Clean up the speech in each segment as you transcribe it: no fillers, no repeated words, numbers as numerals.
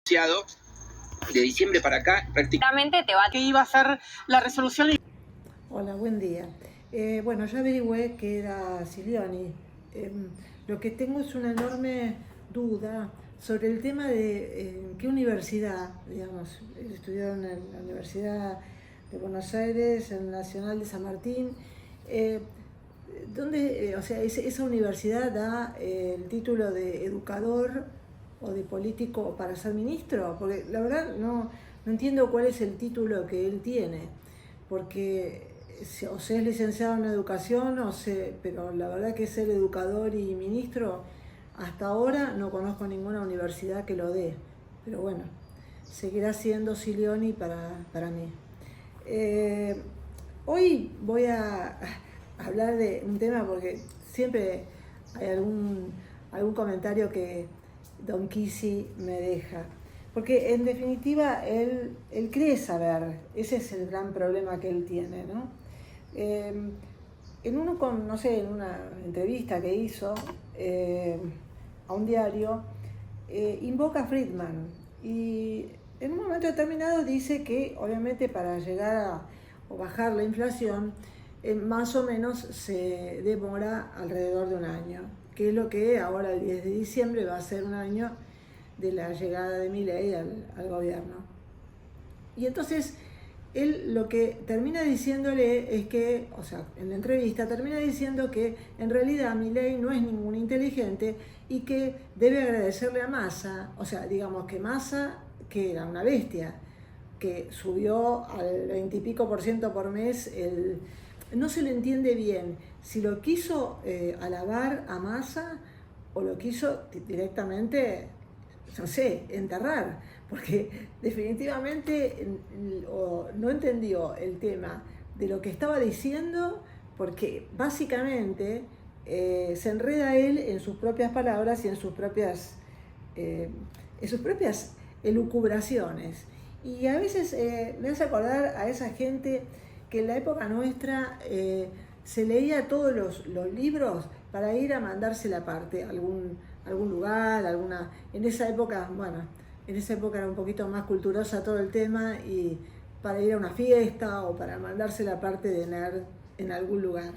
De diciembre para acá, prácticamente que iba a ser la resolución. Hola, buen día. Bueno, yo averigüé que era Silioni. Lo que tengo es una enorme duda sobre el tema de en qué universidad, digamos, él estudió en la Universidad de Buenos Aires, en la Nacional de San Martín. ¿Dónde, o sea, esa universidad da el título de educador o de político para ser ministro? Porque la verdad no entiendo cuál es el título que él tiene, porque o sea, es licenciado en educación, pero la verdad que ser educador y ministro, hasta ahora no conozco ninguna universidad que lo dé, pero bueno, seguirá siendo Silioni para mí. Hoy voy a hablar de un tema porque siempre hay algún comentario que Don Kisi me deja. Porque en definitiva él cree saber, ese es el gran problema que él tiene, ¿no? En una entrevista que hizo a un diario, invoca a Friedman y en un momento determinado dice que obviamente para llegar o bajar la inflación más o menos se demora alrededor de un año, que es lo que ahora el 10 de diciembre va a ser un año de la llegada de Milei al gobierno. Y entonces él lo que termina diciéndole es que, o sea, en la entrevista termina diciendo que en realidad Milei no es ningún inteligente y que debe agradecerle a Massa, o sea, digamos que Massa, que era una bestia, que subió al 20 y pico % por mes, no se le entiende bien si lo quiso alabar a Massa o lo quiso directamente, no sé, enterrar, porque definitivamente no entendió el tema de lo que estaba diciendo, porque básicamente se enreda él en sus propias palabras y en sus propias elucubraciones. Y a veces me hace acordar a esa gente que en la época nuestra se leía todos los libros para ir a mandarse la parte a algún lugar, en esa época era un poquito más culturosa todo el tema, y para ir a una fiesta o para mandarse la parte de nerd en algún lugar.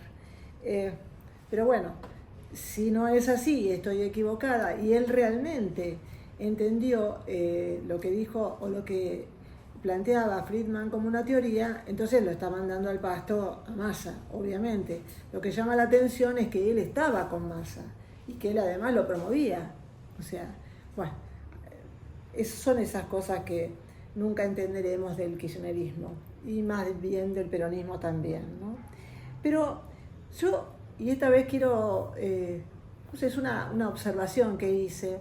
Pero bueno, si no es así, estoy equivocada, y él realmente entendió lo que dijo o lo que planteaba Friedman como una teoría, entonces lo está mandando al pasto a Massa, obviamente. Lo que llama la atención es que él estaba con Massa y que él además lo promovía. O sea, bueno, son esas cosas que nunca entenderemos del kirchnerismo y más bien del peronismo también, ¿no? Pero yo, y esta vez quiero, es una observación que hice,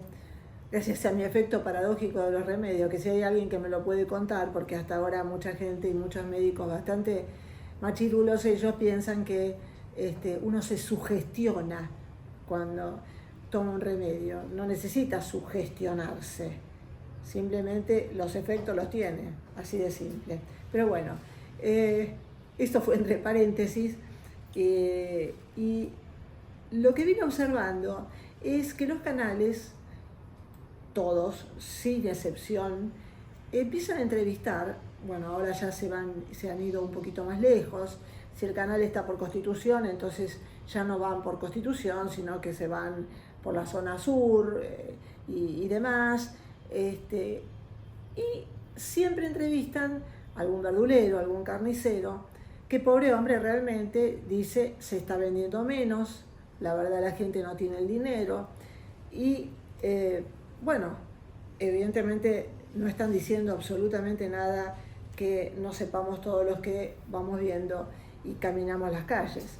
gracias a mi efecto paradójico de los remedios, que si hay alguien que me lo puede contar, porque hasta ahora mucha gente y muchos médicos bastante machirulos, ellos piensan que uno se sugestiona cuando toma un remedio. No necesita sugestionarse, simplemente los efectos los tiene, así de simple. Pero bueno, esto fue entre paréntesis, y lo que vine observando es que los canales, todos, sin excepción, empiezan a entrevistar, bueno, ahora ya se han ido un poquito más lejos. Si el canal está por Constitución, entonces ya no van por Constitución, sino que se van por la zona sur y demás. Y siempre entrevistan a algún verdulero, algún carnicero, que pobre hombre realmente dice se está vendiendo menos, la verdad la gente no tiene el dinero, y bueno, evidentemente no están diciendo absolutamente nada que no sepamos todos los que vamos viendo y caminamos las calles.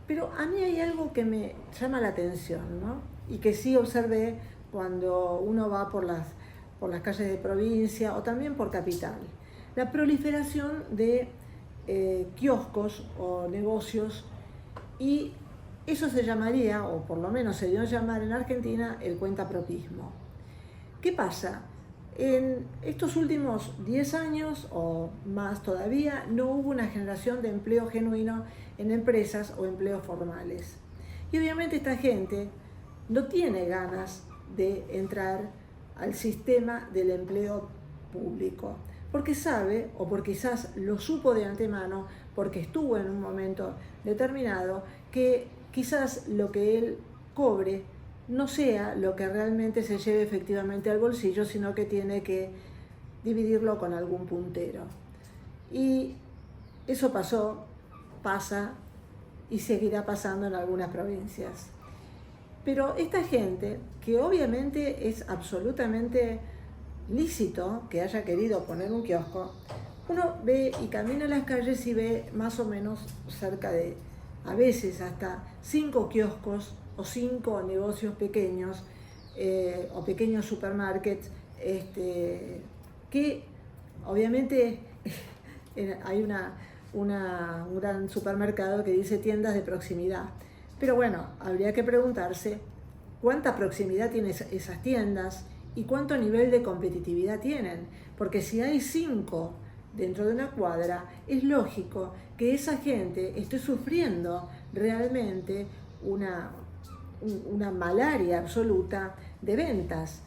Pero a mí hay algo que me llama la atención, ¿no? Y que sí observé cuando uno va por las calles de provincia o también por capital. La proliferación de kioscos o negocios, y eso se llamaría, o por lo menos se dio a llamar en Argentina, el cuentapropismo. ¿Qué pasa? En estos últimos 10 años o más todavía no hubo una generación de empleo genuino en empresas o empleos formales. Y obviamente esta gente no tiene ganas de entrar al sistema del empleo público, porque sabe, o porque quizás lo supo de antemano, porque estuvo en un momento determinado, que quizás lo que él cobre no sea lo que realmente se lleve efectivamente al bolsillo, sino que tiene que dividirlo con algún puntero. Y eso pasó, pasa y seguirá pasando en algunas provincias. Pero esta gente, que obviamente es absolutamente lícito que haya querido poner un kiosco, uno ve y camina en las calles y ve más o menos cerca de, a veces hasta 5 kioscos o 5 negocios pequeños o pequeños supermarkets, que obviamente hay un gran supermercado que dice tiendas de proximidad. Pero bueno, habría que preguntarse cuánta proximidad tienen esas tiendas y cuánto nivel de competitividad tienen. Porque si hay 5 dentro de una cuadra, es lógico que esa gente esté sufriendo realmente una malaria absoluta de ventas.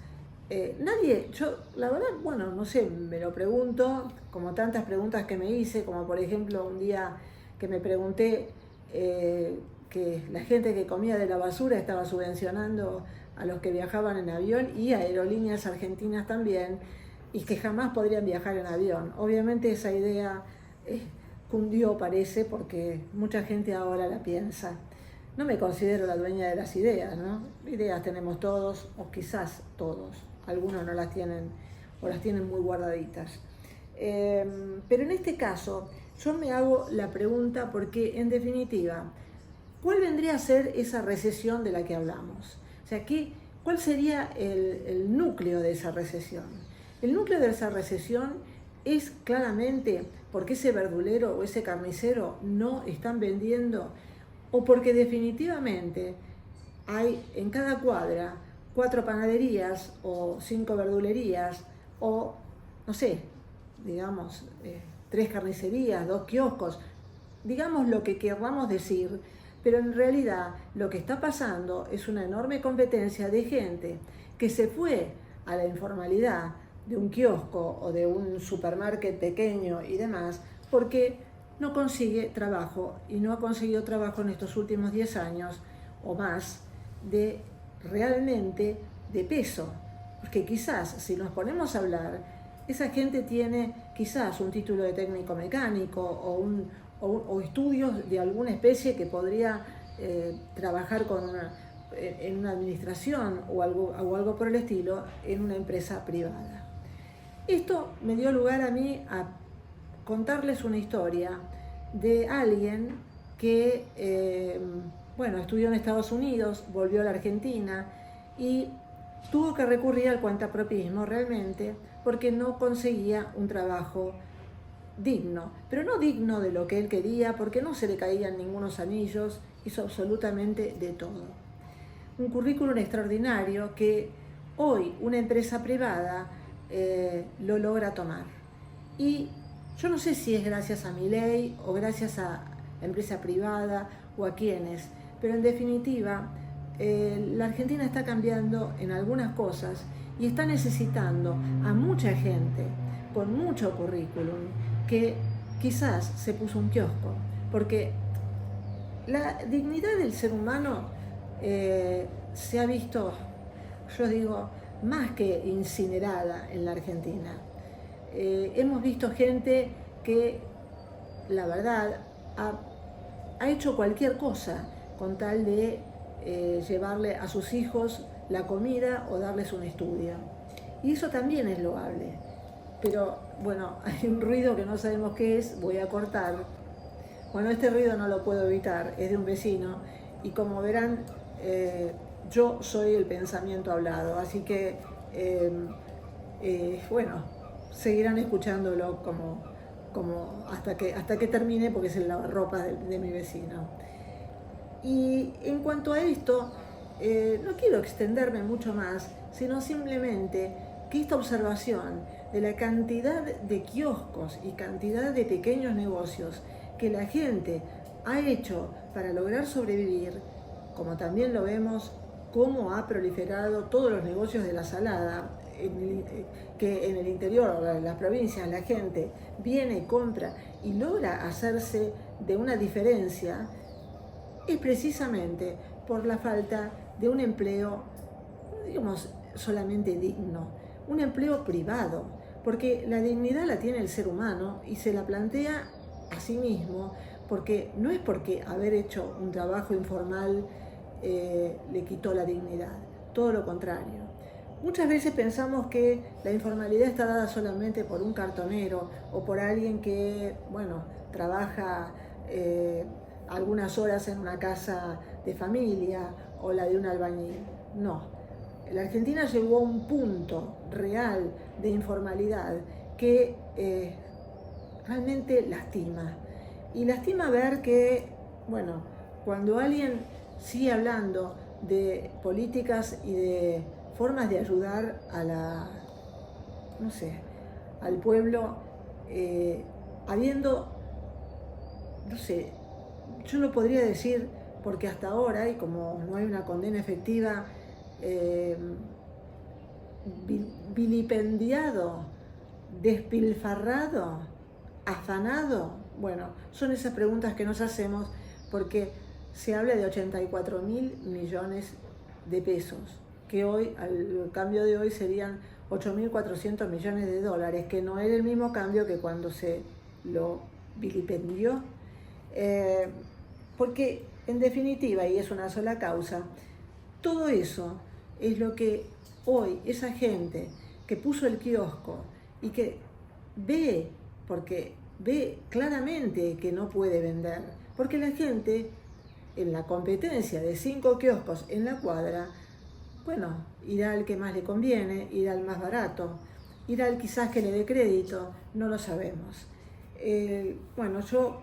Yo la verdad, bueno, no sé, me lo pregunto, como tantas preguntas que me hice, como por ejemplo un día que me pregunté que la gente que comía de la basura estaba subvencionando a los que viajaban en avión y a aerolíneas argentinas también, y que jamás podrían viajar en avión. Obviamente esa idea cundió, parece, porque mucha gente ahora la piensa. No me considero la dueña de las ideas, ¿no? Ideas tenemos todos, o quizás todos. Algunos no las tienen, o las tienen muy guardaditas. Pero en este caso, yo me hago la pregunta porque, en definitiva, ¿cuál vendría a ser esa recesión de la que hablamos? O sea, ¿cuál sería el núcleo de esa recesión? El núcleo de esa recesión es claramente porque ese verdulero o ese carnicero no están vendiendo, o porque definitivamente hay en cada cuadra 4 panaderías o 5 verdulerías o, no sé, digamos, 3 carnicerías, 2 kioscos, digamos lo que queramos decir, pero en realidad lo que está pasando es una enorme competencia de gente que se fue a la informalidad de un kiosco o de un supermarket pequeño y demás, porque no consigue trabajo y no ha conseguido trabajo en estos últimos 10 años o más de realmente de peso. Porque quizás, si nos ponemos a hablar, esa gente tiene quizás un título de técnico mecánico o estudios de alguna especie que podría trabajar en una administración o algo por el estilo en una empresa privada. Esto me dio lugar a mí a contarles una historia de alguien que, estudió en Estados Unidos, volvió a la Argentina y tuvo que recurrir al cuentapropismo realmente porque no conseguía un trabajo digno, pero no digno de lo que él quería, porque no se le caían ningunos anillos, hizo absolutamente de todo. Un currículum extraordinario que hoy una empresa privada lo logra tomar. Y yo no sé si es gracias a Milei o gracias a la empresa privada o a quienes, pero en definitiva la Argentina está cambiando en algunas cosas y está necesitando a mucha gente con mucho currículum que quizás se puso un kiosco, porque la dignidad del ser humano se ha visto, yo digo, más que incinerada en la Argentina. Hemos visto gente que, la verdad, ha hecho cualquier cosa con tal de llevarle a sus hijos la comida o darles un estudio. Y eso también es loable. Pero, bueno, hay un ruido que no sabemos qué es, voy a cortar. Bueno, este ruido no lo puedo evitar, es de un vecino. Y como verán, yo soy el pensamiento hablado, así que, seguirán escuchándolo como hasta que termine, porque es el lavarropas de mi vecino. Y en cuanto a esto, no quiero extenderme mucho más, sino simplemente que esta observación de la cantidad de kioscos y cantidad de pequeños negocios que la gente ha hecho para lograr sobrevivir, como también lo vemos cómo ha proliferado todos los negocios de la salada, que en el interior o en las provincias la gente viene, compra y logra hacerse de una diferencia, es precisamente por la falta de un empleo, no digamos solamente digno, un empleo privado, porque la dignidad la tiene el ser humano y se la plantea a sí mismo, porque no es porque haber hecho un trabajo informal le quitó la dignidad, todo lo contrario. Muchas veces pensamos que la informalidad está dada solamente por un cartonero o por alguien que, bueno, trabaja algunas horas en una casa de familia o la de un albañil. No. La Argentina llegó a un punto real de informalidad que realmente lastima. Y lastima ver que, bueno, cuando alguien sigue hablando de políticas y de formas de ayudar a no sé, al pueblo, habiendo, no sé, yo lo podría decir porque hasta ahora, y como no hay una condena efectiva, vilipendiado, despilfarrado, afanado, bueno, son esas preguntas que nos hacemos porque se habla de 84.000 millones de pesos, que hoy, al cambio de hoy, serían 8.400 millones de dólares, que no era el mismo cambio que cuando se lo vilipendió. Porque, en definitiva, y es una sola causa, todo eso es lo que hoy esa gente que puso el kiosco y que ve, porque ve claramente que no puede vender, porque la gente en la competencia de 5 kioscos en la cuadra, bueno, irá al que más le conviene, irá al más barato, irá al quizás que le dé crédito, no lo sabemos. Bueno, yo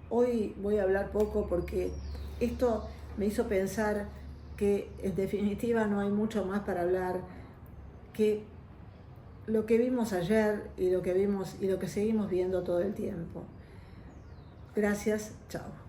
hoy voy a hablar poco porque esto me hizo pensar que en definitiva no hay mucho más para hablar que lo que vimos ayer y lo que vimos y lo que seguimos viendo todo el tiempo. Gracias, chao.